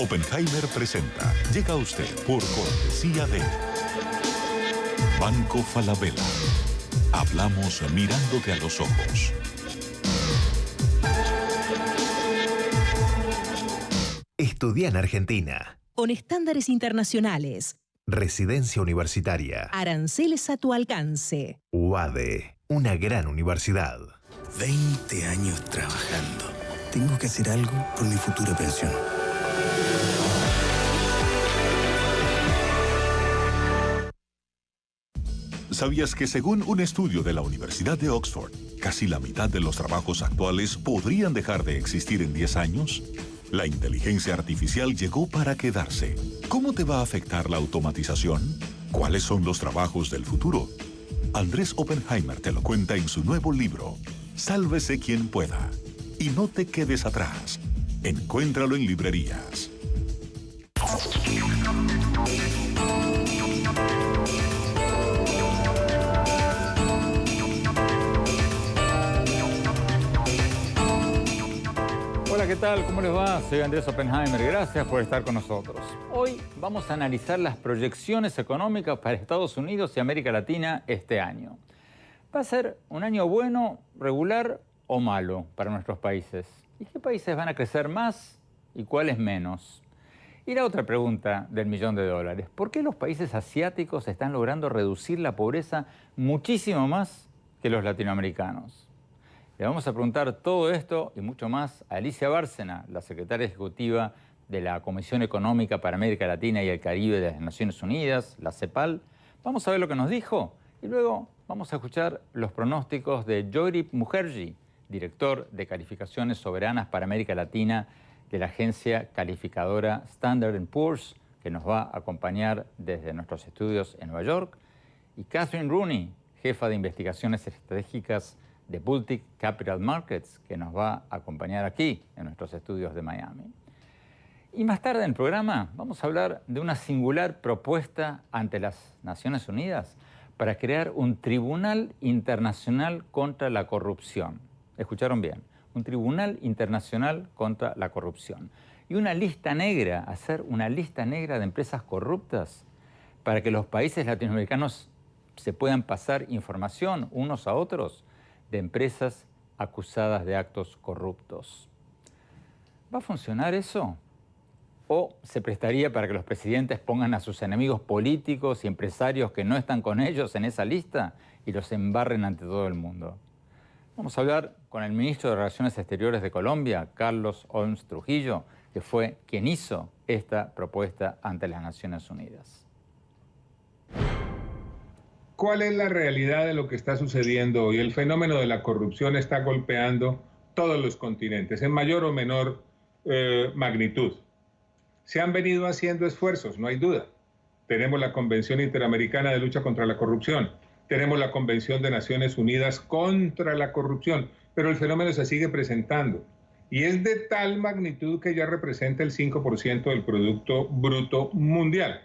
Oppenheimer presenta. Llega a usted por cortesía de Banco Falabella. Hablamos mirándote a los ojos. Estudia en Argentina. Con estándares internacionales. Residencia universitaria. Aranceles a tu alcance. UADE, una gran universidad. 20 años trabajando. Tengo que hacer algo por mi futura pensión. ¿Sabías que según un estudio de la Universidad de Oxford, casi la mitad de los trabajos actuales podrían dejar de existir en 10 años? La inteligencia artificial llegó para quedarse. ¿Cómo te va a afectar la automatización? ¿Cuáles son los trabajos del futuro? Andrés Oppenheimer te lo cuenta en su nuevo libro, Sálvese quien pueda. Y no te quedes atrás. Encuéntralo en librerías. Hola, ¿qué tal? ¿Cómo les va? Soy Andrés Oppenheimer. Gracias por estar con nosotros. Hoy vamos a analizar las proyecciones económicas para Estados Unidos y América Latina este año. ¿Va a ser un año bueno, regular o malo para nuestros países? ¿Y qué países van a crecer más y cuáles menos? Y la otra pregunta del $1.000.000. ¿Por qué los países asiáticos están logrando reducir la pobreza muchísimo más que los latinoamericanos? Le vamos a preguntar todo esto y mucho más a Alicia Bárcena, la secretaria ejecutiva de la Comisión Económica para América Latina y el Caribe de las Naciones Unidas, la CEPAL. Vamos a ver lo que nos dijo y luego vamos a escuchar los pronósticos de Joydeep Mukherjee, director de Calificaciones Soberanas para América Latina de la agencia calificadora Standard & Poor's, que nos va a acompañar desde nuestros estudios en Nueva York, y Catherine Rooney, jefa de investigaciones estratégicas de Baltic Capital Markets, que nos va a acompañar aquí en nuestros estudios de Miami. Y más tarde en el programa vamos a hablar de una singular propuesta ante las Naciones Unidas para crear un Tribunal Internacional contra la Corrupción. ¿Escucharon bien? Un Tribunal Internacional contra la Corrupción. Y una lista negra, hacer una lista negra de empresas corruptas para que los países latinoamericanos se puedan pasar información unos a otros de empresas acusadas de actos corruptos. ¿Va a funcionar eso? ¿O se prestaría para que los presidentes pongan a sus enemigos políticos y empresarios que no están con ellos en esa lista y los embarren ante todo el mundo? Vamos a hablar con el ministro de Relaciones Exteriores de Colombia, Carlos Holmes Trujillo, que fue quien hizo esta propuesta ante las Naciones Unidas. ¿Cuál es la realidad de lo que está sucediendo hoy? El fenómeno de la corrupción está golpeando todos los continentes, en mayor o menor magnitud. Se han venido haciendo esfuerzos, no hay duda. Tenemos la Convención Interamericana de Lucha contra la Corrupción, tenemos la Convención de Naciones Unidas contra la Corrupción, pero el fenómeno se sigue presentando. Y es de tal magnitud que ya representa el 5% del Producto Bruto Mundial.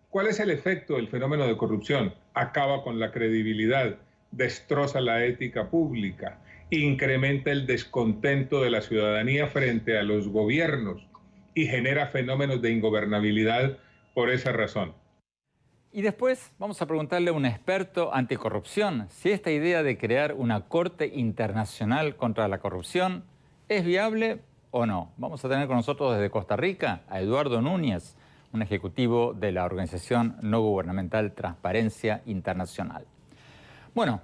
¿Cuál es el efecto del fenómeno de corrupción? Acaba con la credibilidad, destroza la ética pública, incrementa el descontento de la ciudadanía frente a los gobiernos y genera fenómenos de ingobernabilidad por esa razón. Y después vamos a preguntarle a un experto anticorrupción si esta idea de crear una Corte Internacional contra la Corrupción es viable o no. Vamos a tener con nosotros desde Costa Rica a Eduardo Núñez, un ejecutivo de la organización no gubernamental Transparencia Internacional. Bueno,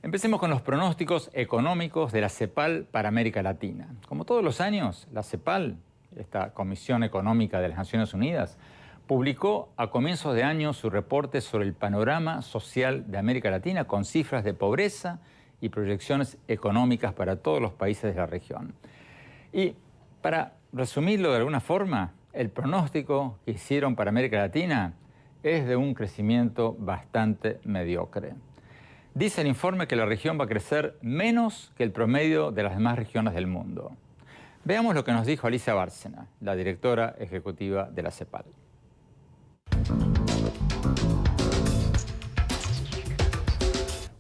empecemos con los pronósticos económicos de la CEPAL para América Latina. Como todos los años, la CEPAL, esta Comisión Económica de las Naciones Unidas, publicó a comienzos de año su reporte sobre el panorama social de América Latina con cifras de pobreza y proyecciones económicas para todos los países de la región. Y para resumirlo de alguna forma, el pronóstico que hicieron para América Latina es de un crecimiento bastante mediocre. Dice el informe que la región va a crecer menos que el promedio de las demás regiones del mundo. Veamos lo que nos dijo Alicia Bárcena, la directora ejecutiva de la CEPAL.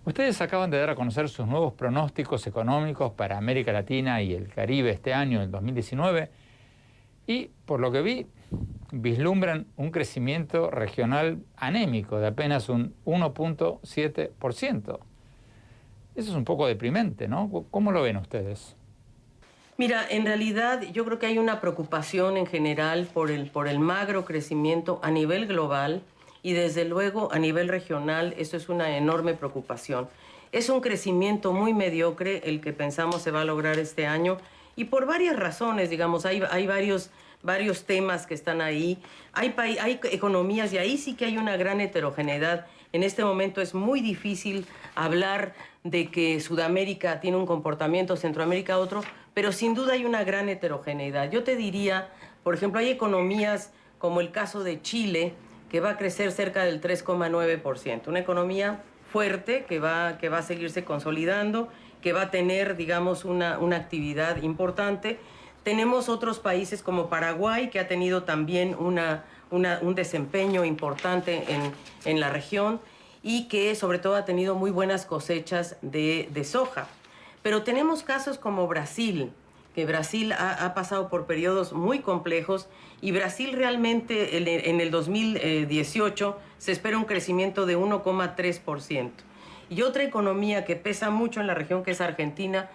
Ustedes acaban de dar a conocer sus nuevos pronósticos económicos para América Latina y el Caribe este año, el 2019, y por lo que vi, vislumbran un crecimiento regional anémico de apenas un 1.7%. Eso es un poco deprimente, ¿no? ¿Cómo lo ven ustedes? Mira, en realidad yo creo que hay una preocupación en general por el magro crecimiento a nivel global y desde luego a nivel regional. Eso es una enorme preocupación. Es un crecimiento muy mediocre el que pensamos se va a lograr este año y por varias razones, digamos, hay varios temas que están ahí. Hay economías y ahí sí que hay una gran heterogeneidad. En este momento es muy difícil hablar de que Sudamérica tiene un comportamiento, Centroamérica otro, pero sin duda hay una gran heterogeneidad. Yo te diría, por ejemplo, hay economías como el caso de Chile, que va a crecer cerca del 3,9%. Una economía fuerte que va a seguirse consolidando, que va a tener, digamos, una actividad importante. Tenemos otros países como Paraguay, que ha tenido también un desempeño importante en la región y que sobre todo ha tenido muy buenas cosechas de soja. Pero tenemos casos como Brasil, que Brasil ha pasado por periodos muy complejos y Brasil realmente en el 2018 se espera un crecimiento de 1,3%. Y otra economía que pesa mucho en la región, que es Argentina,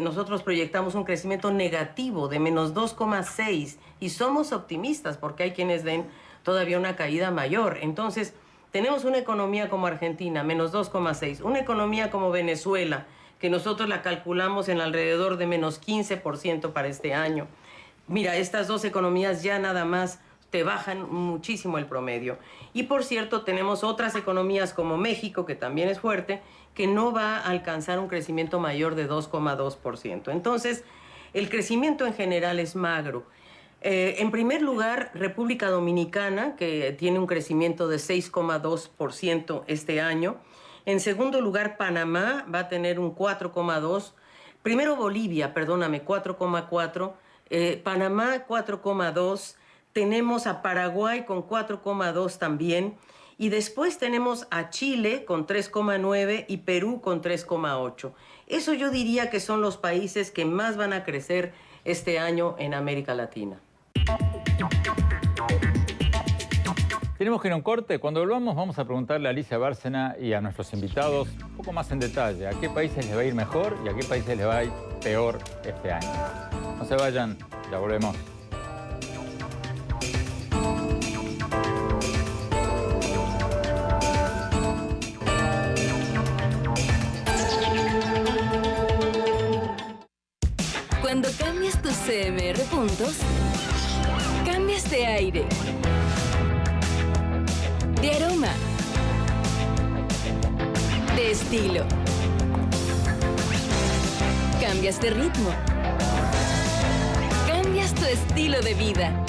nosotros proyectamos un crecimiento negativo de menos 2,6% y somos optimistas porque hay quienes ven todavía una caída mayor. Entonces, tenemos una economía como Argentina, menos 2,6%, una economía como Venezuela, que nosotros la calculamos en alrededor de menos 15% para este año. Mira, estas dos economías ya nada más te bajan muchísimo el promedio. Y por cierto, tenemos otras economías como México, que también es fuerte, que no va a alcanzar un crecimiento mayor de 2,2%. Entonces, el crecimiento en general es magro. En primer lugar, República Dominicana, que tiene un crecimiento de 6,2% este año. En segundo lugar, Panamá va a tener un 4,2%. Primero Bolivia, perdóname, 4,4%. Panamá, 4,2%. Tenemos a Paraguay con 4,2% también. Y después tenemos a Chile con 3,9% y Perú con 3,8%. Eso yo diría que son los países que más van a crecer este año en América Latina. Tenemos que ir a un corte. Cuando volvamos vamos a preguntarle a Alicia Bárcena y a nuestros invitados un poco más en detalle a qué países les va a ir mejor y a qué países les va a ir peor este año. No se vayan, ya volvemos. Cuando cambias tus CMR puntos, cambias de aire, de aroma, de estilo, cambias de ritmo, cambias tu estilo de vida.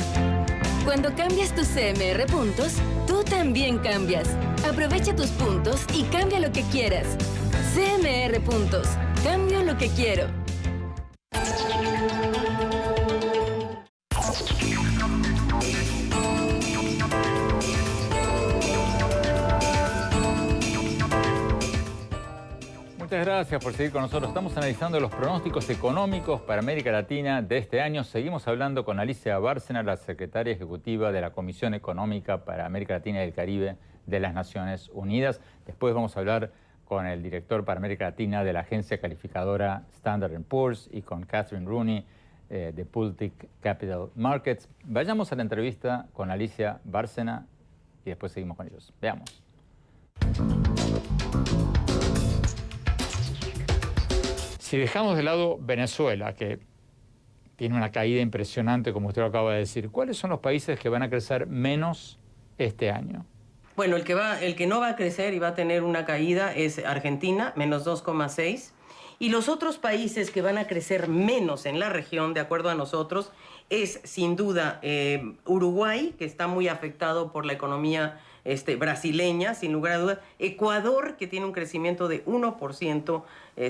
Cuando cambias tus CMR puntos, tú también cambias. Aprovecha tus puntos y cambia lo que quieras. CMR puntos, cambio lo que quiero. Muchas gracias por seguir con nosotros. Estamos analizando los pronósticos económicos para América Latina de este año. Seguimos hablando con Alicia Bárcena, la secretaria ejecutiva de la Comisión Económica para América Latina y el Caribe de las Naciones Unidas. Después vamos a hablar con el director para América Latina de la agencia calificadora Standard & Poor's y con Catherine Rooney de Pultic Capital Markets. Vayamos a la entrevista con Alicia Bárcena y después seguimos con ellos. Veamos. Si dejamos de lado Venezuela, que tiene una caída impresionante, como usted lo acaba de decir, ¿cuáles son los países que van a crecer menos este año? Bueno, el que no va a crecer y va a tener una caída es Argentina, menos 2,6%. Y los otros países que van a crecer menos en la región, de acuerdo a nosotros, es sin duda Uruguay, que está muy afectado por la economía brasileña, sin lugar a dudas. Ecuador, que tiene un crecimiento de 1%,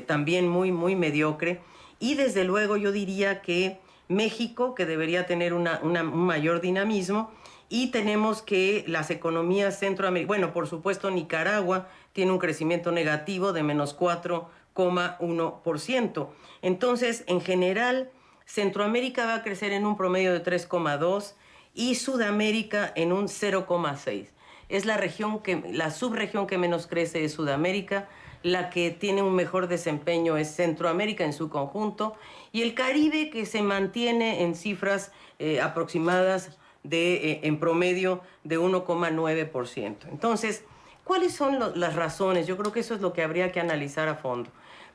también muy, muy mediocre. Y desde luego yo diría que México, que debería tener un mayor dinamismo. Y tenemos que las economías centroamericanas, bueno, por supuesto Nicaragua tiene un crecimiento negativo de menos 4,1%. Entonces, en general, Centroamérica va a crecer en un promedio de 3,2%. y Sudamérica en un 0,6. Es la subregión que menos crece es Sudamérica, la que tiene un mejor desempeño es Centroamérica en su conjunto, y el Caribe, que se mantiene en cifras aproximadas en promedio de 1,9%. Entonces, ¿cuáles son las razones? Yo creo que eso es lo que habría que analizar a fondo.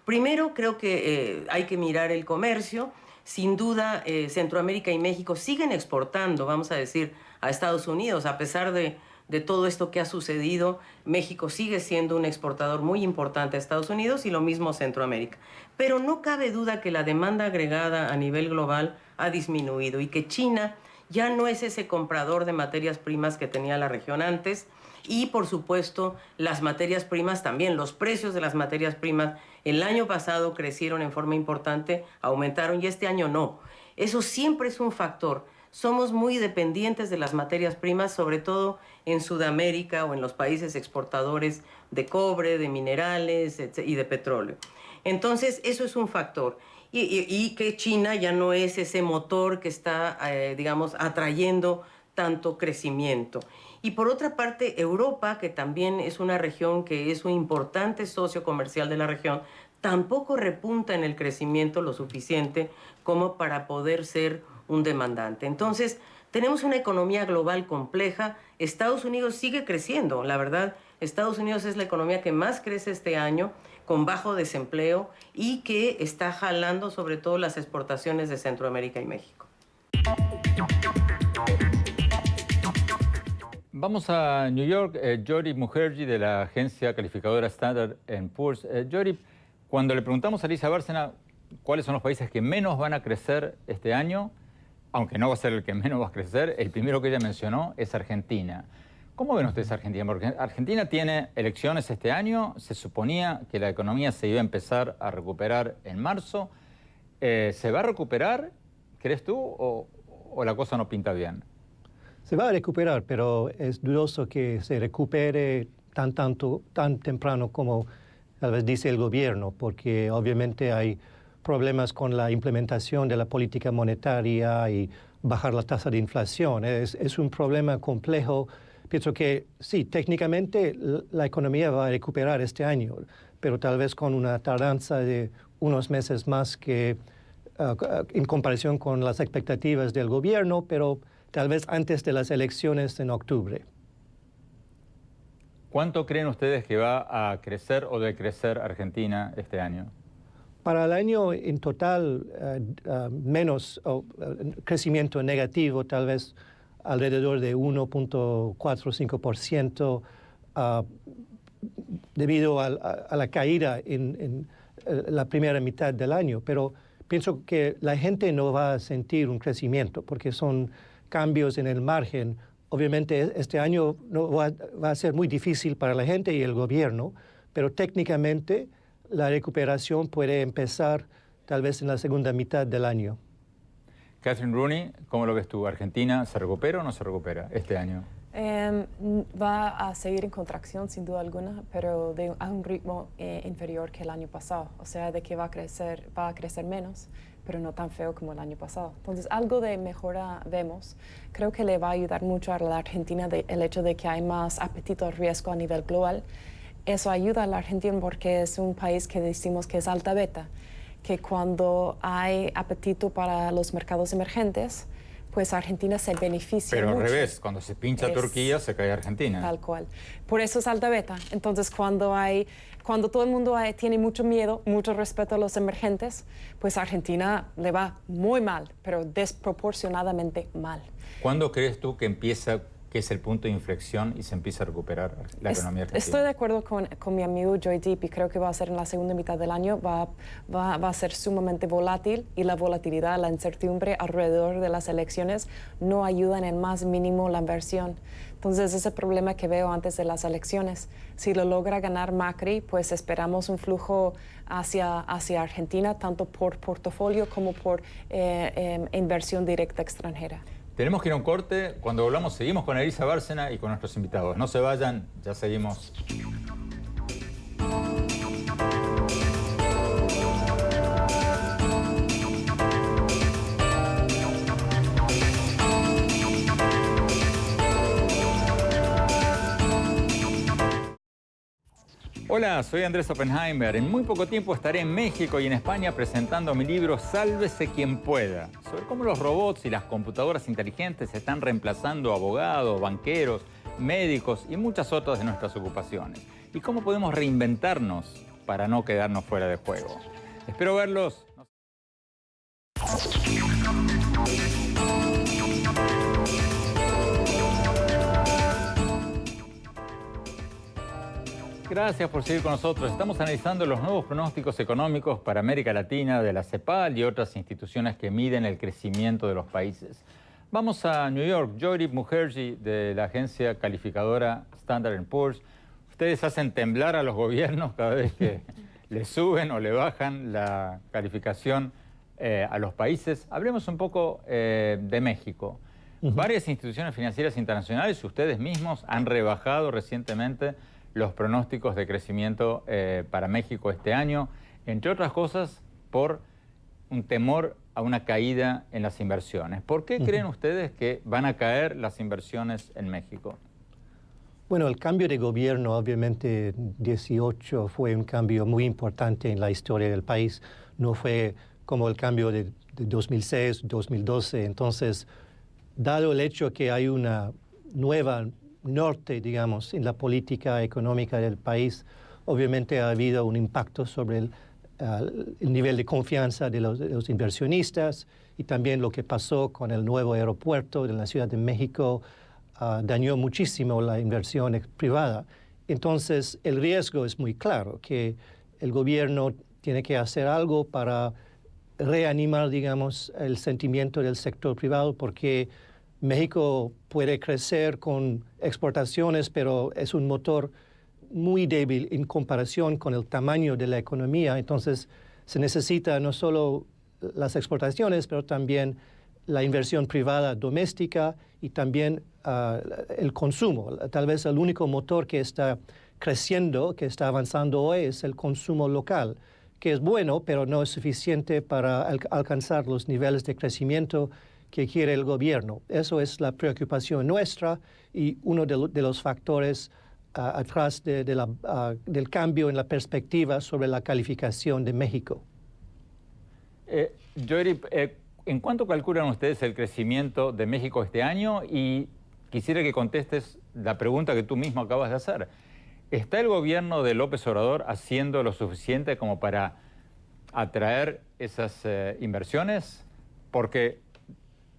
Primero, creo que hay que mirar el comercio. Sin duda, Centroamérica y México siguen exportando, vamos a decir, a Estados Unidos. A pesar de todo esto que ha sucedido, México sigue siendo un exportador muy importante a Estados Unidos y lo mismo Centroamérica. Pero no cabe duda que la demanda agregada a nivel global ha disminuido y que China ya no es ese comprador de materias primas que tenía la región antes. Y, por supuesto, las materias primas también. Los precios de las materias primas el año pasado crecieron en forma importante, aumentaron, y este año no. Eso siempre es un factor. Somos muy dependientes de las materias primas, sobre todo en Sudamérica o en los países exportadores de cobre, de minerales y de petróleo. Entonces, eso es un factor. Y que China ya no es ese motor que está, digamos, atrayendo tanto crecimiento. Y por otra parte, Europa, que también es una región que es un importante socio comercial de la región, tampoco repunta en el crecimiento lo suficiente como para poder ser un demandante. Entonces, tenemos una economía global compleja. Estados Unidos sigue creciendo. La verdad, Estados Unidos es la economía que más crece este año, con bajo desempleo, y que está jalando sobre todo las exportaciones de Centroamérica y México. Vamos a New York. Jorip Mukherjee, de la agencia calificadora Standard & Poor's. Jorip, cuando le preguntamos a Elisa Bárcena cuáles son los países que menos van a crecer este año, aunque no va a ser el que menos va a crecer, el primero que ella mencionó es Argentina. ¿Cómo ven ustedes Argentina? Porque Argentina tiene elecciones este año, se suponía que la economía se iba a empezar a recuperar en marzo. ¿Se va a recuperar, crees tú, o la cosa no pinta bien? Se va a recuperar, pero es dudoso que se recupere tan temprano como tal vez dice el gobierno, porque obviamente hay problemas con la implementación de la política monetaria y bajar la tasa de inflación. Es un problema complejo. Pienso que sí, técnicamente la economía va a recuperar este año, pero tal vez con una tardanza de unos meses más que en comparación con las expectativas del gobierno, pero tal vez antes de las elecciones en octubre. ¿Cuánto creen ustedes que va a crecer o decrecer Argentina este año? Para el año en total, menos crecimiento negativo, tal vez alrededor de 1.45%, debido a la caída en la primera mitad del año. Pero pienso que la gente no va a sentir un crecimiento porque son cambios en el margen. Obviamente este año no va a ser muy difícil para la gente y el gobierno, pero técnicamente la recuperación puede empezar tal vez en la segunda mitad del año. Catherine Rooney, ¿cómo lo ves tú? ¿Argentina se recupera o no se recupera este año? Va a seguir en contracción sin duda alguna, pero a un ritmo inferior que el año pasado. O sea, de que va a crecer menos, pero no tan feo como el año pasado. Entonces, algo de mejora vemos. Creo que le va a ayudar mucho a la Argentina el hecho de que hay más apetito al riesgo a nivel global. Eso ayuda a la Argentina porque es un país que decimos que es alta beta, que cuando hay apetito para los mercados emergentes, pues Argentina se beneficia Pero mucho. al revés, cuando se pincha Turquía, se cae Argentina. Tal cual. Por eso es alta beta. Entonces, cuando todo el mundo tiene mucho miedo, mucho respeto a los emergentes, pues a Argentina le va muy mal, pero desproporcionadamente mal. ¿Cuándo crees tú que es el punto de inflexión y se empieza a recuperar la economía argentina? Estoy de acuerdo con mi amigo Joy Deep y creo que va a ser en la segunda mitad del año, va a ser sumamente volátil, y la volatilidad, la incertidumbre alrededor de las elecciones no ayuda en el más mínimo la inversión. Entonces, ese problema que veo antes de las elecciones, si lo logra ganar Macri, pues esperamos un flujo hacia Argentina, tanto por portafolio como por inversión directa extranjera. Tenemos que ir a un corte. Cuando volvamos seguimos con Elisa Bárcena y con nuestros invitados. No se vayan, ya seguimos. Hola, soy Andrés Oppenheimer. En muy poco tiempo estaré en México y en España presentando mi libro Sálvese quien pueda, sobre cómo los robots y las computadoras inteligentes están reemplazando a abogados, banqueros, médicos y muchas otras de nuestras ocupaciones. Y cómo podemos reinventarnos para no quedarnos fuera de juego. Espero verlos. Gracias por seguir con nosotros. Estamos analizando los nuevos pronósticos económicos para América Latina de la CEPAL y otras instituciones que miden el crecimiento de los países. Vamos a New York. Joydeep Mukherjee, de la agencia calificadora Standard & Poor's. Ustedes hacen temblar a los gobiernos cada vez que le suben o le bajan la calificación a los países. Hablemos un poco de México. Varias instituciones financieras internacionales, ustedes mismos, han rebajado recientemente los pronósticos de crecimiento para México este año, entre otras cosas por un temor a una caída en las inversiones. ¿Por qué creen ustedes que van a caer las inversiones en México? Bueno, el cambio de gobierno, obviamente, 18 fue un cambio muy importante en la historia del país. No fue como el cambio de 2006, 2012. Entonces, dado el hecho que hay una nueva norte, digamos, en la política económica del país, obviamente ha habido un impacto sobre el nivel de confianza de los inversionistas, y también lo que pasó con el nuevo aeropuerto de la Ciudad de México dañó muchísimo la inversión privada. Entonces, el riesgo es muy claro, que el gobierno tiene que hacer algo para reanimar, digamos, el sentimiento del sector privado, porque México puede crecer con exportaciones, pero es un motor muy débil en comparación con el tamaño de la economía. Entonces, se necesita no solo las exportaciones, pero también la inversión privada doméstica y también el consumo. Tal vez el único motor que está creciendo, que está avanzando hoy, es el consumo local, que es bueno, pero no es suficiente para alcanzar los niveles de crecimiento que quiere el gobierno. Eso es la preocupación nuestra y uno de los factores atrás del cambio en la perspectiva sobre la calificación de México. Joydeep, ¿en cuánto calculan ustedes el crecimiento de México este año? Y quisiera que contestes la pregunta que tú mismo acabas de hacer. ¿Está el gobierno de López Obrador haciendo lo suficiente como para atraer esas inversiones? Porque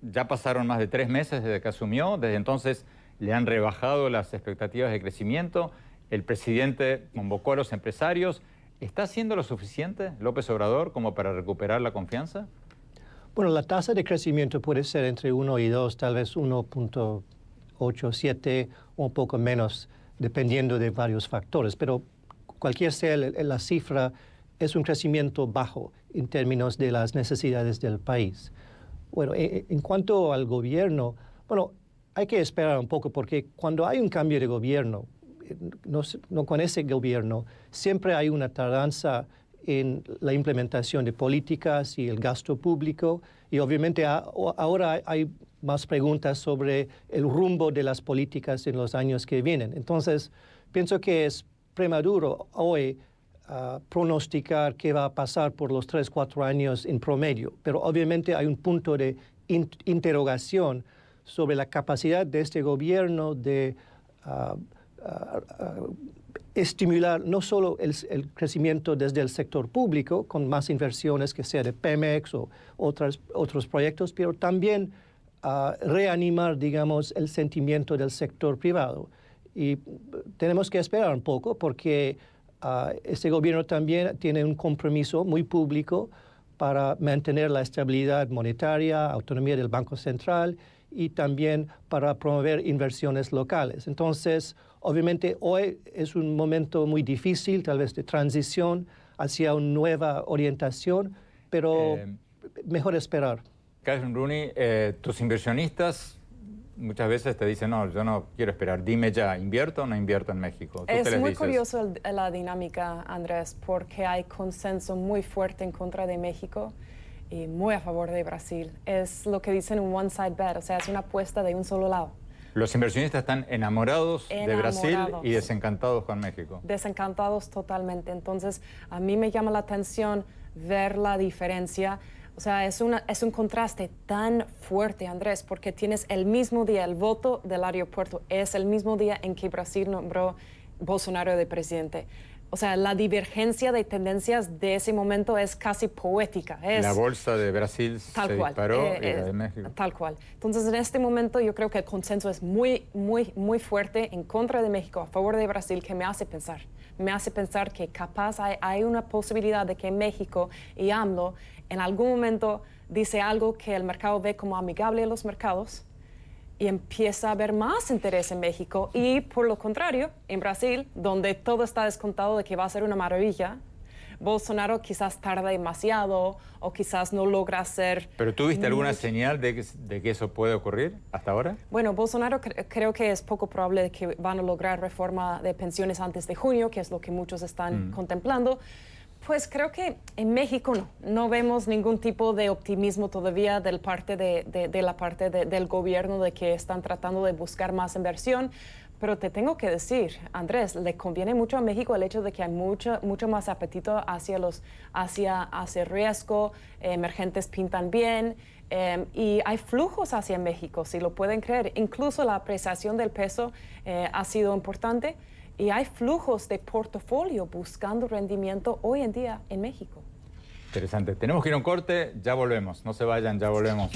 ya pasaron más de 3 meses desde que asumió, desde entonces le han rebajado las expectativas de crecimiento, el presidente convocó a los empresarios. ¿Está haciendo lo suficiente López Obrador como para recuperar la confianza? Bueno, la tasa de crecimiento puede ser entre 1 y 2, tal vez 1.87 o un poco menos, dependiendo de varios factores, pero cualquier sea la cifra, es un crecimiento bajo en términos de las necesidades del país. Bueno, en cuanto al gobierno, bueno, hay que esperar un poco, porque cuando hay un cambio de gobierno, no con ese gobierno, siempre hay una tardanza en la implementación de políticas y el gasto público, y obviamente ahora hay más preguntas sobre el rumbo de las políticas en los años que vienen. Entonces, pienso que es prematuro hoy pronosticar qué va a pasar por los 3-4 años en promedio, pero obviamente hay un punto de interrogación sobre la capacidad de este gobierno de estimular no solo el crecimiento desde el sector público, con más inversiones que sea de Pemex o otros proyectos, pero también reanimar, digamos, el sentimiento del sector privado. Y tenemos que esperar un poco, porque este gobierno también tiene un compromiso muy público para mantener la estabilidad monetaria, autonomía del Banco Central y también para promover inversiones locales. Entonces, obviamente, hoy es un momento muy difícil, tal vez de transición hacia una nueva orientación, pero mejor esperar. Catherine Rooney, tus inversionistas muchas veces te dicen, no, yo no quiero esperar, dime ya, ¿invierto o no invierto en México? Es muy curioso la dinámica, Andrés, porque hay consenso muy fuerte en contra de México y muy a favor de Brasil. Es lo que dicen un one-side bet, o sea, es una apuesta de un solo lado. Los inversionistas están enamorados de Brasil y desencantados con México. Desencantados totalmente. Entonces, a mí me llama la atención ver la diferencia. O sea, es un contraste tan fuerte, Andrés, porque tienes el mismo día, el voto del aeropuerto es el mismo día en que Brasil nombró Bolsonaro de presidente. O sea, la divergencia de tendencias de ese momento es casi poética. La bolsa de Brasil se disparó y la de México. Tal cual. Entonces, en este momento yo creo que el consenso es muy, muy, muy fuerte en contra de México, a favor de Brasil, que me hace pensar. Me hace pensar que capaz hay una posibilidad de que México y AMLO en algún momento dice algo que el mercado ve como amigable a los mercados y empieza a haber más interés en México. Y por lo contrario, en Brasil, donde todo está descontado de que va a ser una maravilla, Bolsonaro quizás tarda demasiado o quizás no logra hacer... ¿Pero tú viste alguna señal de que eso puede ocurrir hasta ahora? Bueno, Bolsonaro creo que es poco probable de que van a lograr reforma de pensiones antes de junio, que es lo que muchos están contemplando. Pues creo que en México no vemos ningún tipo de optimismo todavía del del gobierno de que están tratando de buscar más inversión. Pero te tengo que decir, Andrés, le conviene mucho a México el hecho de que hay mucho más apetito hacia riesgo, emergentes pintan bien, y hay flujos hacia México, si lo pueden creer. Incluso la apreciación del peso ha sido importante y hay flujos de portafolio buscando rendimiento hoy en día en México. Interesante. Tenemos que ir a un corte, ya volvemos. No se vayan, ya volvemos.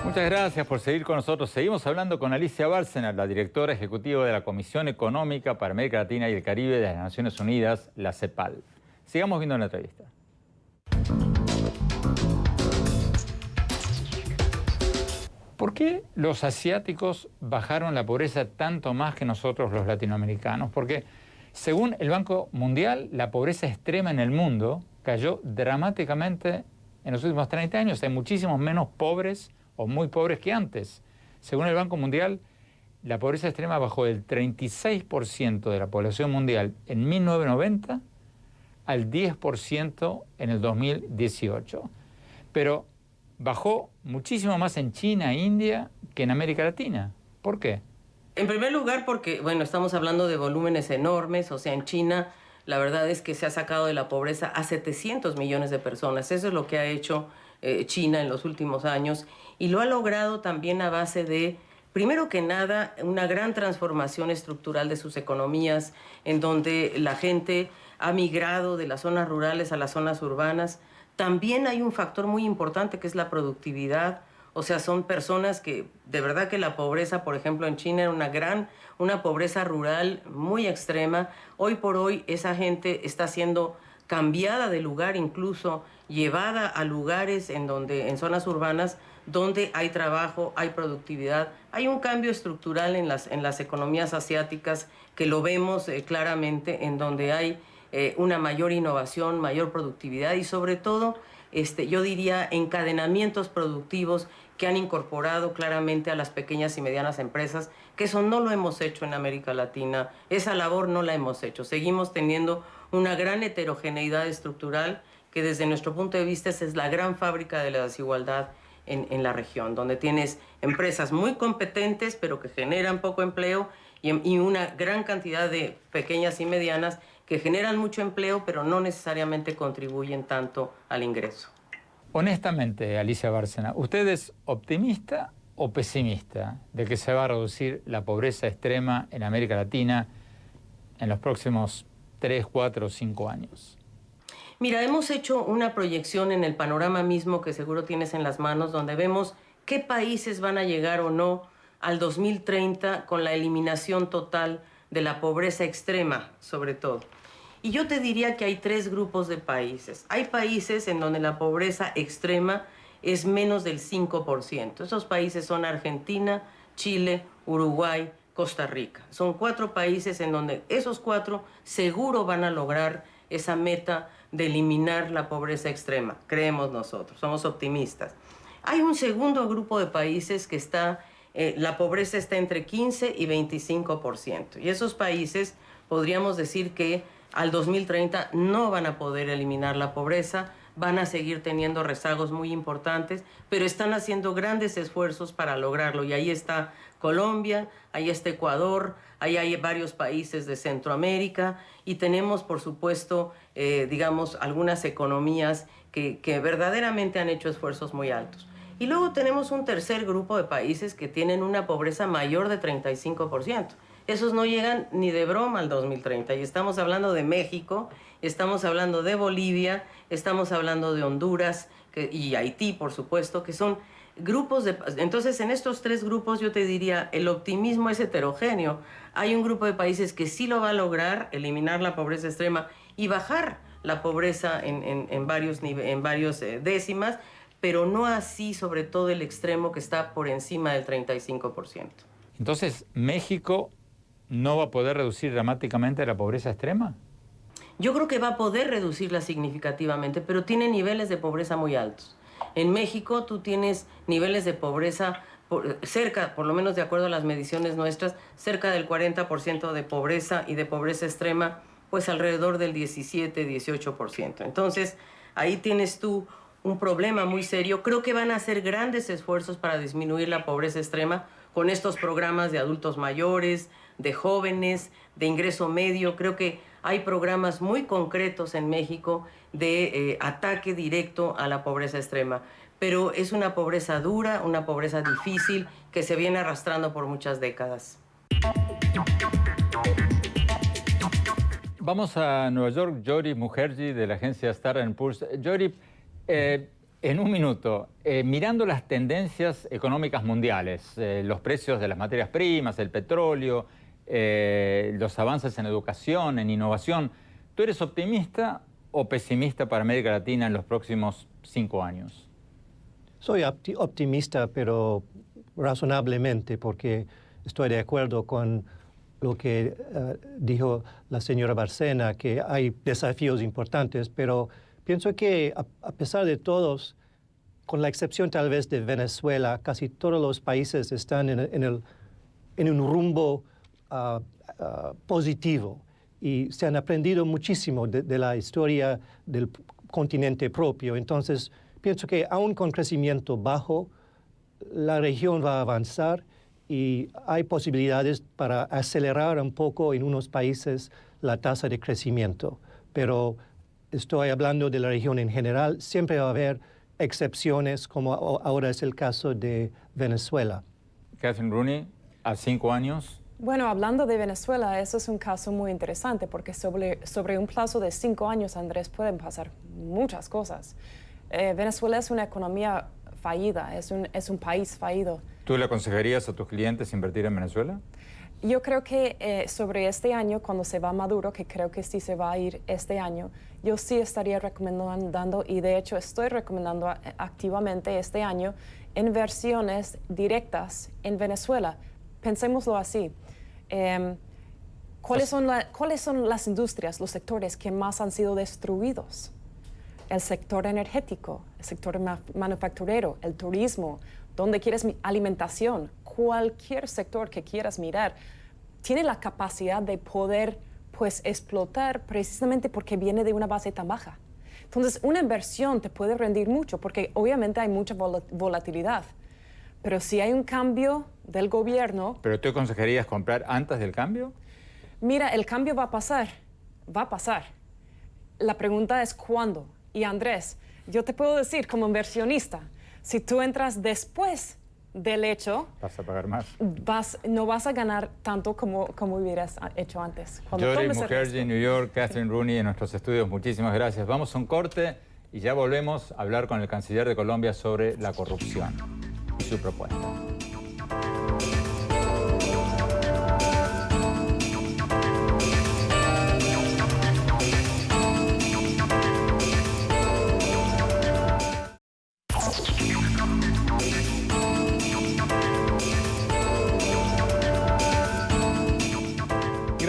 Muchas gracias por seguir con nosotros. Seguimos hablando con Alicia Bárcena, la directora ejecutiva de la Comisión Económica para América Latina y el Caribe de las Naciones Unidas, la CEPAL. Sigamos viendo la entrevista. ¿Por qué los asiáticos bajaron la pobreza tanto más que nosotros los latinoamericanos? Porque, según el Banco Mundial, la pobreza extrema en el mundo cayó dramáticamente en los últimos 30 años. Hay muchísimos menos pobres o muy pobres que antes. Según el Banco Mundial, la pobreza extrema bajó del 36% de la población mundial en 1990 al 10% en el 2018. Pero bajó muchísimo más en China e India que en América Latina. ¿Por qué? En primer lugar, porque, bueno, estamos hablando de volúmenes enormes. O sea, en China, la verdad es que se ha sacado de la pobreza a 700 millones de personas. Eso es lo que ha hecho China en los últimos años. Y lo ha logrado también a base de, primero que nada, una gran transformación estructural de sus economías, en donde la gente ha migrado de las zonas rurales a las zonas urbanas. También hay un factor muy importante que es la productividad. O sea, son personas que, de verdad que la pobreza, por ejemplo, en China era una pobreza rural muy extrema. Hoy por hoy esa gente está siendo cambiada de lugar, incluso llevada a lugares en zonas urbanas donde hay trabajo, hay productividad. Hay un cambio estructural en las economías asiáticas que lo vemos claramente, en donde hay una mayor innovación, mayor productividad y sobre todo, yo diría, encadenamientos productivos que han incorporado claramente a las pequeñas y medianas empresas, que eso no lo hemos hecho en América Latina, esa labor no la hemos hecho. Seguimos teniendo una gran heterogeneidad estructural que desde nuestro punto de vista es la gran fábrica de la desigualdad en la región, donde tienes empresas muy competentes pero que generan poco empleo y una gran cantidad de pequeñas y medianas que generan mucho empleo pero no necesariamente contribuyen tanto al ingreso. Honestamente, Alicia Bárcena, ¿usted es optimista o pesimista de que se va a reducir la pobreza extrema en América Latina en los próximos 3, 4 o 5 años? Mira, hemos hecho una proyección en el panorama mismo que seguro tienes en las manos, donde vemos qué países van a llegar o no al 2030 con la eliminación total de la pobreza extrema, sobre todo. Y yo te diría que hay 3 grupos de países. Hay países en donde la pobreza extrema es menos del 5%. Esos países son Argentina, Chile, Uruguay, Costa Rica. Son 4 países en donde esos 4 seguro van a lograr esa meta de eliminar la pobreza extrema, creemos nosotros, somos optimistas. Hay un segundo grupo de países que la pobreza está entre 15 y 25%. Y esos países podríamos decir que al 2030 no van a poder eliminar la pobreza, van a seguir teniendo rezagos muy importantes, pero están haciendo grandes esfuerzos para lograrlo. Y ahí está Colombia, ahí está Ecuador, ahí hay varios países de Centroamérica y tenemos, por supuesto, digamos, algunas economías que verdaderamente han hecho esfuerzos muy altos. Y luego tenemos un tercer grupo de países que tienen una pobreza mayor de 35%. Esos no llegan ni de broma al 2030. Y estamos hablando de México, estamos hablando de Bolivia, estamos hablando de Honduras y Haití, por supuesto, que son grupos de... Entonces, en estos tres grupos yo te diría, el optimismo es heterogéneo. Hay un grupo de países que sí lo va a lograr, eliminar la pobreza extrema y bajar la pobreza en varios décimas, pero no así, sobre todo el extremo que está por encima del 35%. Entonces, ¿México no va a poder reducir dramáticamente la pobreza extrema? Yo creo que va a poder reducirla significativamente, pero tiene niveles de pobreza muy altos. En México tú tienes niveles de pobreza cerca, por lo menos de acuerdo a las mediciones nuestras, cerca del 40% de pobreza y de pobreza extrema, pues alrededor del 17-18%. Entonces, ahí tienes tú un problema muy serio. Creo que van a hacer grandes esfuerzos para disminuir la pobreza extrema con estos programas de adultos mayores, de jóvenes, de ingreso medio. Creo que hay programas muy concretos en México de ataque directo a la pobreza extrema. Pero es una pobreza dura, una pobreza difícil que se viene arrastrando por muchas décadas. Vamos a Nueva York. Jorip Mukherjee, de la agencia Standard & Poor's. Jorip, en un minuto, mirando las tendencias económicas mundiales, los precios de las materias primas, el petróleo, los avances en educación, en innovación, ¿tú eres optimista o pesimista para América Latina en los próximos 5 años? Soy optimista, pero razonablemente, porque estoy de acuerdo con lo que dijo la señora Bárcena, que hay desafíos importantes, pero pienso que a pesar de todos, con la excepción tal vez de Venezuela, casi todos los países están en un rumbo positivo y se han aprendido muchísimo de la historia del continente propio. Entonces, pienso que aún con crecimiento bajo, la región va a avanzar y hay posibilidades para acelerar un poco en unos países la tasa de crecimiento. Pero estoy hablando de la región en general. Siempre va a haber excepciones, como ahora es el caso de Venezuela. Catherine Rooney, a 5 años. Bueno, hablando de Venezuela, eso es un caso muy interesante porque sobre un plazo de 5 años, Andrés, pueden pasar muchas cosas. Venezuela es una economía fallida, es un país fallido. ¿Tú le aconsejarías a tus clientes invertir en Venezuela? Yo creo que sobre este año, cuando se va Maduro, que creo que sí se va a ir este año, yo sí estaría recomendando, y de hecho estoy recomendando activamente este año, inversiones directas en Venezuela. Pensémoslo así. ¿Cuáles son las industrias, los sectores que más han sido destruidos? El sector energético, el sector manufacturero, el turismo, donde quieres alimentación, cualquier sector que quieras mirar, tiene la capacidad de poder pues explotar precisamente porque viene de una base tan baja. Entonces, una inversión te puede rendir mucho porque obviamente hay mucha volatilidad. Pero si hay un cambio del gobierno... ¿Pero tú aconsejarías comprar antes del cambio? Mira, el cambio va a pasar. Va a pasar. La pregunta es ¿cuándo? Y Andrés, yo te puedo decir como inversionista, si tú entras después del hecho... Vas a pagar más. No vas a ganar tanto como hubieras hecho antes. Jorip Mukherjee, New York, Catherine Rooney en nuestros estudios. Muchísimas gracias. Vamos a un corte y ya volvemos a hablar con el canciller de Colombia sobre la corrupción y su propuesta.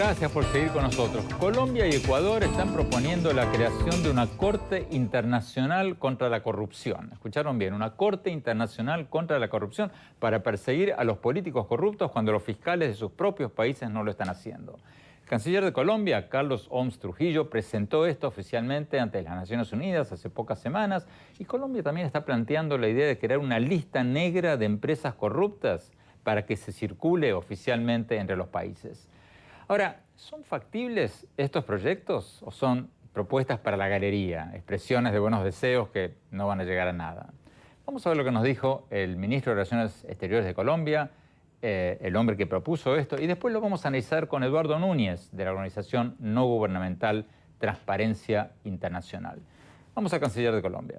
Gracias por seguir con nosotros. Colombia y Ecuador están proponiendo la creación de una Corte Internacional contra la Corrupción. Escucharon bien, una Corte Internacional contra la Corrupción para perseguir a los políticos corruptos cuando los fiscales de sus propios países no lo están haciendo. El canciller de Colombia, Carlos Homs Trujillo, presentó esto oficialmente ante las Naciones Unidas hace pocas semanas y Colombia también está planteando la idea de crear una lista negra de empresas corruptas para que se circule oficialmente entre los países. Ahora, ¿son factibles estos proyectos o son propuestas para la galería, expresiones de buenos deseos que no van a llegar a nada? Vamos a ver lo que nos dijo el ministro de Relaciones Exteriores de Colombia, el hombre que propuso esto, y después lo vamos a analizar con Eduardo Núñez, de la organización no gubernamental Transparencia Internacional. Vamos al canciller de Colombia.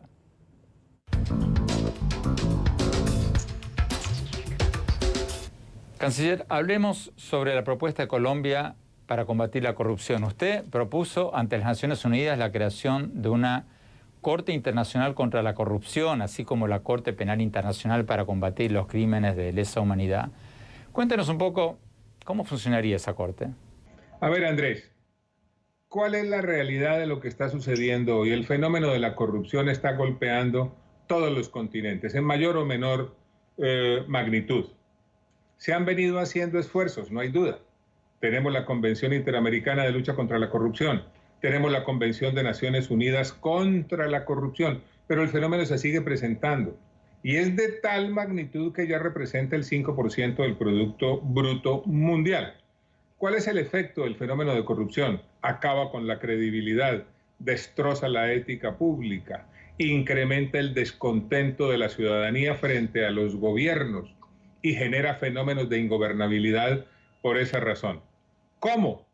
Canciller, hablemos sobre la propuesta de Colombia para combatir la corrupción. Usted propuso ante las Naciones Unidas la creación de una Corte Internacional contra la Corrupción, así como la Corte Penal Internacional para combatir los crímenes de lesa humanidad. Cuéntenos un poco cómo funcionaría esa Corte. A ver, Andrés, ¿cuál es la realidad de lo que está sucediendo hoy? El fenómeno de la corrupción está golpeando todos los continentes, en mayor o menor magnitud. Se han venido haciendo esfuerzos, no hay duda. Tenemos la Convención Interamericana de Lucha contra la Corrupción, tenemos la Convención de Naciones Unidas contra la Corrupción, pero el fenómeno se sigue presentando. Y es de tal magnitud que ya representa el 5% del Producto Bruto Mundial. ¿Cuál es el efecto del fenómeno de corrupción? Acaba con la credibilidad, destroza la ética pública, incrementa el descontento de la ciudadanía frente a los gobiernos, y genera fenómenos de ingobernabilidad por esa razón. ¿Cómo?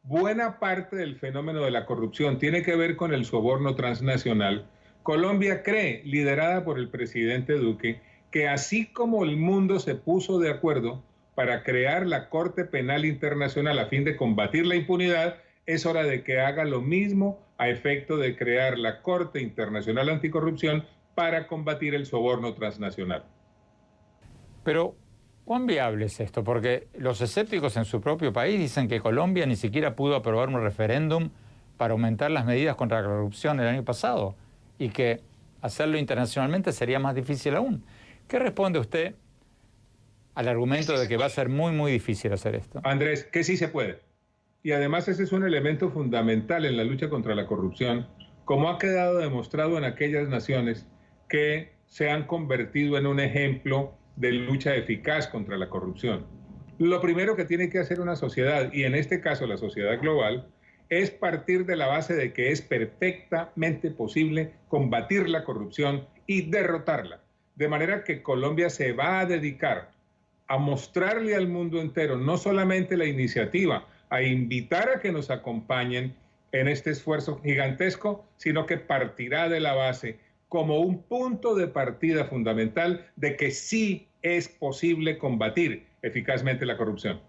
Buena parte del fenómeno de la corrupción tiene que ver con el soborno transnacional. Colombia cree, liderada por el presidente Duque, que así como el mundo se puso de acuerdo para crear la Corte Penal Internacional a fin de combatir la impunidad, es hora de que haga lo mismo a efecto de crear la Corte Internacional Anticorrupción para combatir el soborno transnacional. Pero, ¿cuán viable es esto? Porque los escépticos en su propio país dicen que Colombia ni siquiera pudo aprobar un referéndum para aumentar las medidas contra la corrupción el año pasado y que hacerlo internacionalmente sería más difícil aún. ¿Qué responde usted al argumento de que va a ser muy, muy difícil hacer esto? Andrés, que sí se puede. Y además ese es un elemento fundamental en la lucha contra la corrupción, como ha quedado demostrado en aquellas naciones que se han convertido en un ejemplo de lucha eficaz contra la corrupción. Lo primero que tiene que hacer una sociedad, y en este caso la sociedad global, es partir de la base de que es perfectamente posible combatir la corrupción y derrotarla. De manera que Colombia se va a dedicar a mostrarle al mundo entero no solamente la iniciativa, a invitar a que nos acompañen en este esfuerzo gigantesco, sino que partirá de la base como un punto de partida fundamental de que sí es posible combatir eficazmente la corrupción.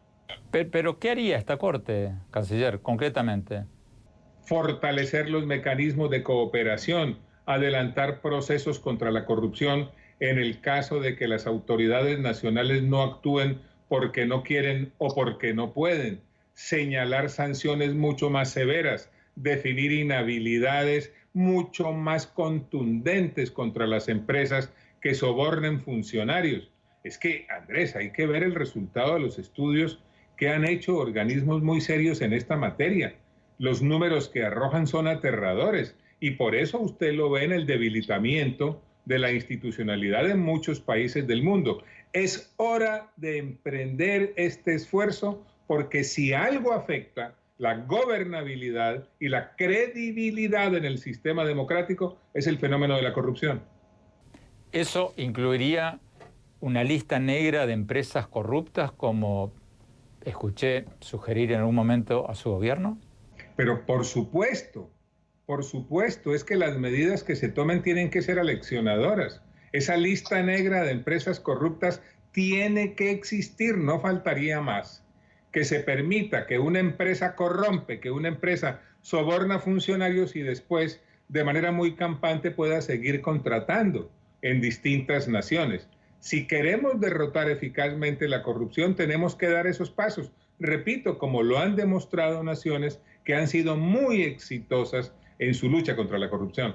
Pero ¿qué haría esta Corte, canciller, concretamente? Fortalecer los mecanismos de cooperación, adelantar procesos contra la corrupción en el caso de que las autoridades nacionales no actúen porque no quieren o porque no pueden, señalar sanciones mucho más severas, definir inhabilidades mucho más contundentes contra las empresas que sobornen funcionarios. Es que, Andrés, hay que ver el resultado de los estudios que han hecho organismos muy serios en esta materia. Los números que arrojan son aterradores y por eso usted lo ve en el debilitamiento de la institucionalidad en muchos países del mundo. Es hora de emprender este esfuerzo porque si algo afecta la gobernabilidad y la credibilidad en el sistema democrático es el fenómeno de la corrupción. ¿Eso incluiría una lista negra de empresas corruptas como escuché sugerir en algún momento a su gobierno? Pero por supuesto, es que las medidas que se tomen tienen que ser aleccionadoras. Esa lista negra de empresas corruptas tiene que existir, no faltaría más. Que se permita que una empresa corrompe, que una empresa soborna funcionarios y después, de manera muy campante, pueda seguir contratando en distintas naciones. Si queremos derrotar eficazmente la corrupción, tenemos que dar esos pasos. repito, como lo han demostrado naciones que han sido muy exitosas en su lucha contra la corrupción.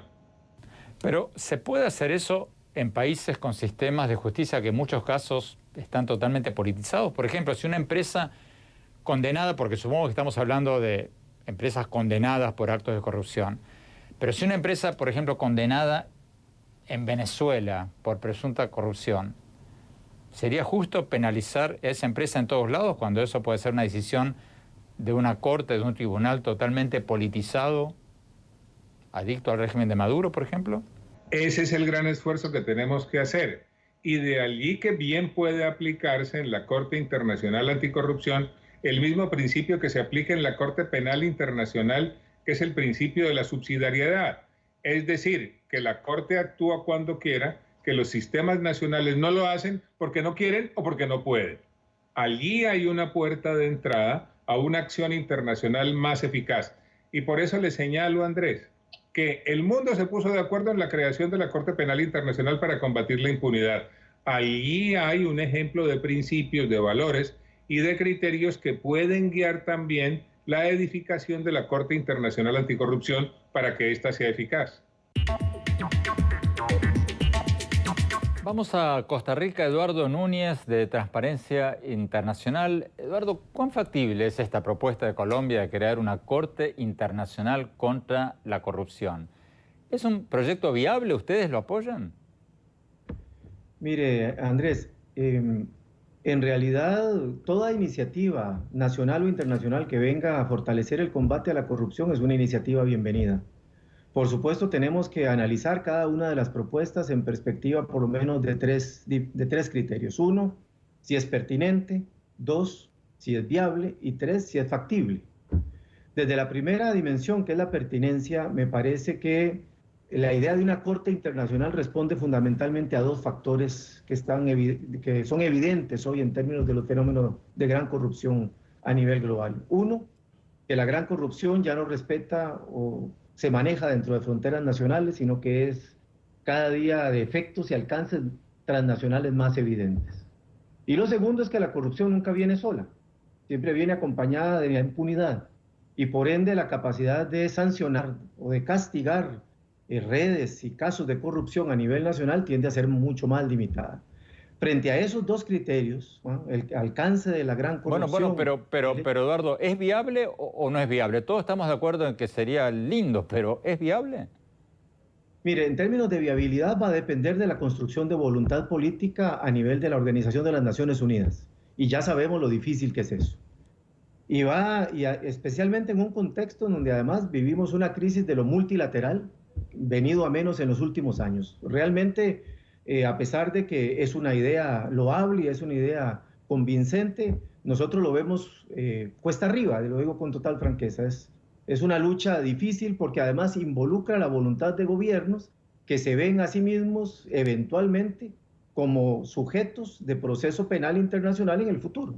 Pero ¿se puede hacer eso en países con sistemas de justicia que en muchos casos están totalmente politizados? Por ejemplo, si una empresa condenada, porque supongo que estamos hablando de empresas condenadas por actos de corrupción, pero si una empresa, por ejemplo, condenada en Venezuela por presunta corrupción, ¿sería justo penalizar a esa empresa en todos lados cuando eso puede ser una decisión de una corte, de un tribunal totalmente politizado, adicto al régimen de Maduro, por ejemplo? Ese es el gran esfuerzo que tenemos que hacer. Y de allí que bien puede aplicarse en la Corte Internacional Anticorrupción el mismo principio que se aplica en la Corte Penal Internacional, que es el principio de la subsidiariedad. Es decir, que la Corte actúa cuando quiera, que los sistemas nacionales no lo hacen porque no quieren o porque no pueden. Allí hay una puerta de entrada a una acción internacional más eficaz. Y por eso le señalo, Andrés, que el mundo se puso de acuerdo en la creación de la Corte Penal Internacional para combatir la impunidad. Allí hay un ejemplo de principios, de valores y de criterios que pueden guiar también la edificación de la Corte Internacional Anticorrupción para que ésta sea eficaz. Vamos a Costa Rica. Eduardo Núñez, de Transparencia Internacional. Eduardo, ¿cuán factible es esta propuesta de Colombia de crear una Corte Internacional contra la corrupción? ¿Es un proyecto viable? ¿Ustedes lo apoyan? Mire, Andrés, en realidad toda iniciativa nacional o internacional que venga a fortalecer el combate a la corrupción es una iniciativa bienvenida. Por supuesto, tenemos que analizar cada una de las propuestas en perspectiva por lo menos de tres criterios. 1, si es pertinente. 2, si es viable. Y 3, si es factible. Desde la primera dimensión, que es la pertinencia, me parece que la idea de una Corte Internacional responde fundamentalmente a 2 factores que son evidentes hoy en términos de los fenómenos de gran corrupción a nivel global. 1, que la gran corrupción ya no respeta o se maneja dentro de fronteras nacionales, sino que es cada día de efectos y alcances transnacionales más evidentes. Y lo segundo es que la corrupción nunca viene sola, siempre viene acompañada de la impunidad y por ende la capacidad de sancionar o de castigar redes y casos de corrupción a nivel nacional tiende a ser mucho más limitada. Frente a esos 2 criterios, ¿no?, el alcance de la gran corrupción... Bueno, pero Eduardo, ¿es viable o no es viable? Todos estamos de acuerdo en que sería lindo, pero ¿es viable? Mire, en términos de viabilidad va a depender de la construcción de voluntad política a nivel de la Organización de las Naciones Unidas. Y ya sabemos lo difícil que es eso. Especialmente en un contexto en donde además vivimos una crisis de lo multilateral, venido a menos en los últimos años. Realmente... a pesar de que es una idea loable y es una idea convincente, nosotros lo vemos cuesta arriba, lo digo con total franqueza. Es una lucha difícil porque además involucra la voluntad de gobiernos que se ven a sí mismos eventualmente como sujetos de proceso penal internacional en el futuro.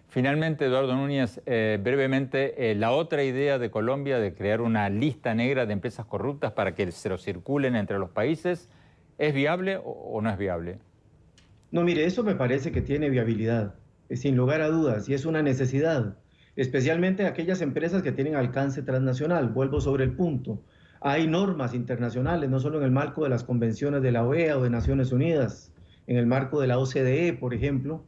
Finalmente, Eduardo Núñez, brevemente, la otra idea de Colombia de crear una lista negra de empresas corruptas para que se lo circulen entre los países, ¿es viable o no es viable? No, mire, eso me parece que tiene viabilidad, sin lugar a dudas, y es una necesidad, especialmente aquellas empresas que tienen alcance transnacional. Vuelvo sobre el punto. Hay normas internacionales, no solo en el marco de las convenciones de la OEA o de Naciones Unidas, en el marco de la OCDE, por ejemplo,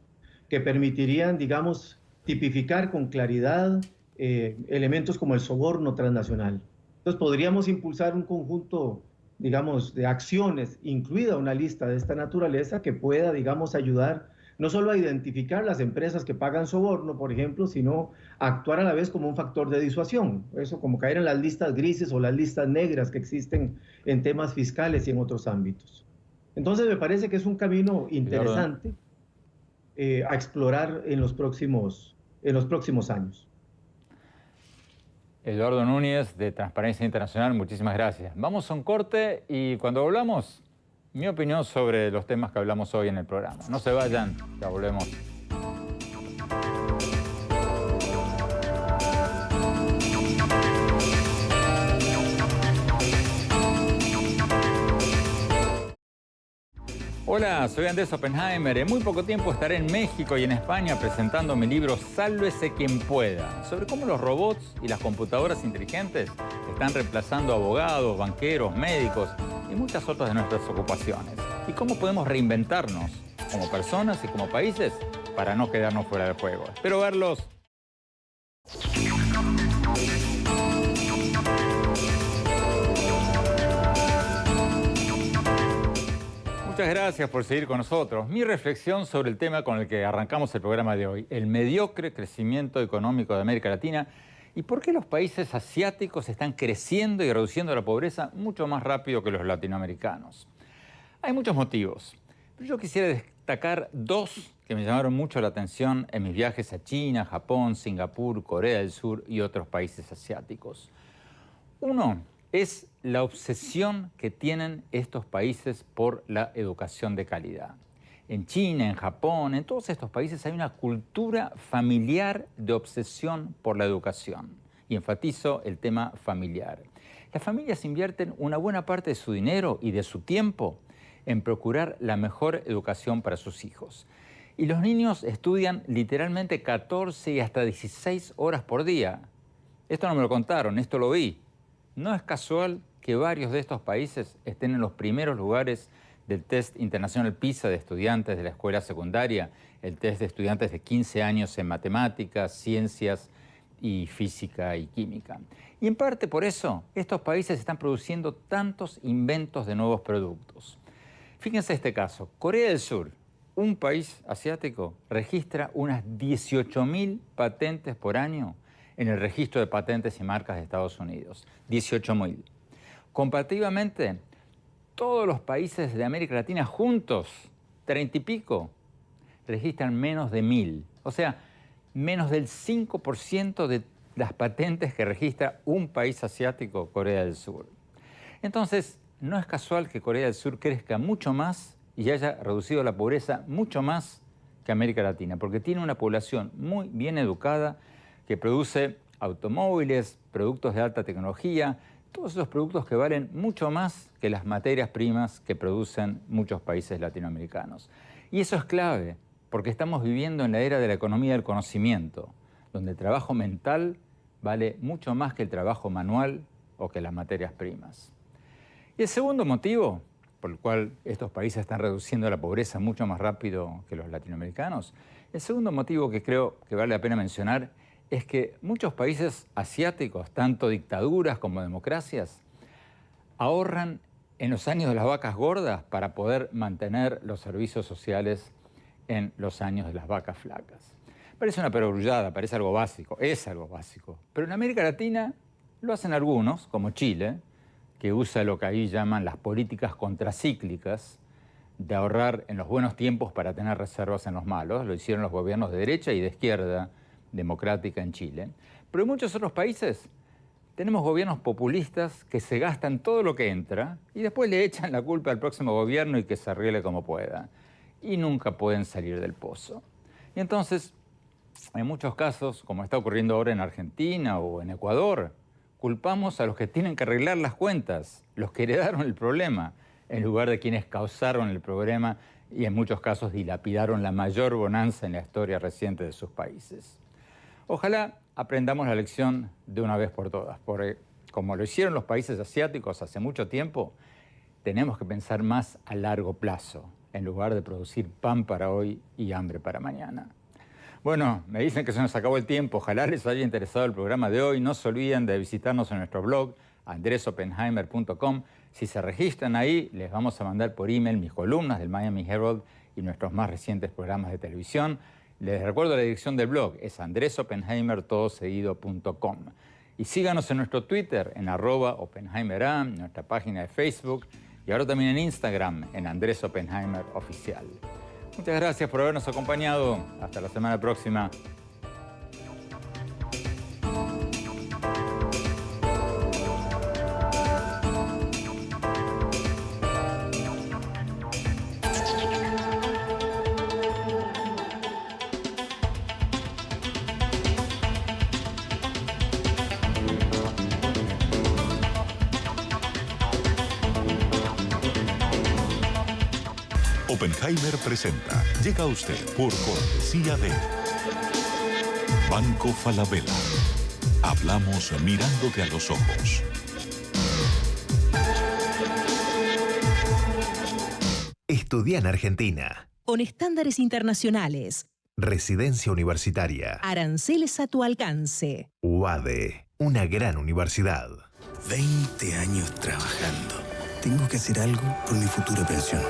que permitirían, digamos, tipificar con claridad elementos como el soborno transnacional. Entonces podríamos impulsar un conjunto, digamos, de acciones, incluida una lista de esta naturaleza, que pueda, digamos, ayudar no solo a identificar las empresas que pagan soborno, por ejemplo, sino a actuar a la vez como un factor de disuasión. Eso como caer en las listas grises o las listas negras que existen en temas fiscales y en otros ámbitos. Entonces me parece que es un camino interesante a explorar en los próximos años. Eduardo Núñez, de Transparencia Internacional, muchísimas gracias. Vamos a un corte y cuando volvamos, mi opinión sobre los temas que hablamos hoy en el programa. No se vayan, ya volvemos. Hola, soy Andrés Oppenheimer. En muy poco tiempo estaré en México y en España presentando mi libro Sálvese quien pueda, sobre cómo los robots y las computadoras inteligentes están reemplazando a abogados, banqueros, médicos y muchas otras de nuestras ocupaciones. Y cómo podemos reinventarnos como personas y como países para no quedarnos fuera del juego. Espero verlos. Muchas gracias por seguir con nosotros. Mi reflexión sobre el tema con el que arrancamos el programa de hoy, el mediocre crecimiento económico de América Latina y por qué los países asiáticos están creciendo y reduciendo la pobreza mucho más rápido que los latinoamericanos. Hay muchos motivos, pero yo quisiera destacar dos que me llamaron mucho la atención en mis viajes a China, Japón, Singapur, Corea del Sur y otros países asiáticos. Uno es la obsesión que tienen estos países por la educación de calidad. En China, en Japón, en todos estos países hay una cultura familiar de obsesión por la educación. Y enfatizo el tema familiar. Las familias invierten una buena parte de su dinero y de su tiempo en procurar la mejor educación para sus hijos. Y los niños estudian literalmente 14 y hasta 16 horas por día. Esto no me lo contaron, esto lo vi. No es casual que varios de estos países estén en los primeros lugares del test internacional PISA de estudiantes de la escuela secundaria, el test de estudiantes de 15 años en matemáticas, ciencias y física y química. Y en parte por eso, estos países están produciendo tantos inventos de nuevos productos. Fíjense este caso, Corea del Sur, un país asiático, registra unas 18.000 patentes por año en el registro de patentes y marcas de Estados Unidos. 18.000. Comparativamente, todos los países de América Latina juntos, 30 y pico, registran menos de 1.000. O sea, menos del 5% de las patentes que registra un país asiático, Corea del Sur. Entonces, no es casual que Corea del Sur crezca mucho más y haya reducido la pobreza mucho más que América Latina, porque tiene una población muy bien educada que produce automóviles, productos de alta tecnología, todos esos productos que valen mucho más que las materias primas que producen muchos países latinoamericanos. Y eso es clave, porque estamos viviendo en la era de la economía del conocimiento, donde el trabajo mental vale mucho más que el trabajo manual o que las materias primas. Y el segundo motivo por el cual estos países están reduciendo la pobreza mucho más rápido que los latinoamericanos, el segundo motivo que creo que vale la pena mencionar es que muchos países asiáticos, tanto dictaduras como democracias, ahorran en los años de las vacas gordas para poder mantener los servicios sociales en los años de las vacas flacas. Parece una perogrullada, parece algo básico, es algo básico. Pero en América Latina lo hacen algunos, como Chile, que usa lo que ahí llaman las políticas contracíclicas, de ahorrar en los buenos tiempos para tener reservas en los malos. Lo hicieron los gobiernos de derecha y de izquierda democrática en Chile. Pero en muchos otros países tenemos gobiernos populistas que se gastan todo lo que entra y después le echan la culpa al próximo gobierno y que se arregle como pueda. Y nunca pueden salir del pozo. Y entonces, en muchos casos, como está ocurriendo ahora en Argentina o en Ecuador, culpamos a los que tienen que arreglar las cuentas, los que heredaron el problema, en lugar de quienes causaron el problema y en muchos casos dilapidaron la mayor bonanza en la historia reciente de sus países. Ojalá aprendamos la lección de una vez por todas, porque como lo hicieron los países asiáticos hace mucho tiempo, tenemos que pensar más a largo plazo, en lugar de producir pan para hoy y hambre para mañana. Bueno, me dicen que se nos acabó el tiempo. Ojalá les haya interesado el programa de hoy. No se olviden de visitarnos en nuestro blog, andresoppenheimer.com. Si se registran ahí, les vamos a mandar por email mis columnas del Miami Herald y nuestros más recientes programas de televisión. Les recuerdo la dirección del blog, es andresoppenheimer.com. Y síganos en nuestro Twitter, en @OppenheimerA, en nuestra página de Facebook y ahora también en Instagram, en Andrés Oppenheimer Oficial. Muchas gracias por habernos acompañado. Hasta la semana próxima. Oppenheimer presenta. Llega a usted por cortesía de Banco Falabella. Hablamos mirándote a los ojos. Estudia en Argentina. Con estándares internacionales. Residencia universitaria. Aranceles a tu alcance. UADE, una gran universidad. 20 años trabajando. Tengo que hacer algo por mi futura pensión.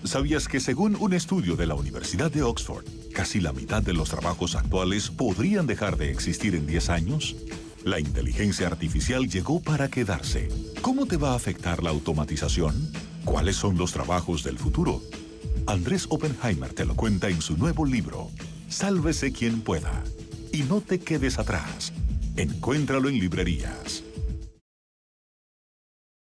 ¿Sabías que según un estudio de la Universidad de Oxford, casi la mitad de los trabajos actuales podrían dejar de existir en 10 años? La inteligencia artificial llegó para quedarse. ¿Cómo te va a afectar la automatización? ¿Cuáles son los trabajos del futuro? Andrés Oppenheimer te lo cuenta en su nuevo libro, Sálvese quien pueda. Y no te quedes atrás. Encuéntralo en librerías.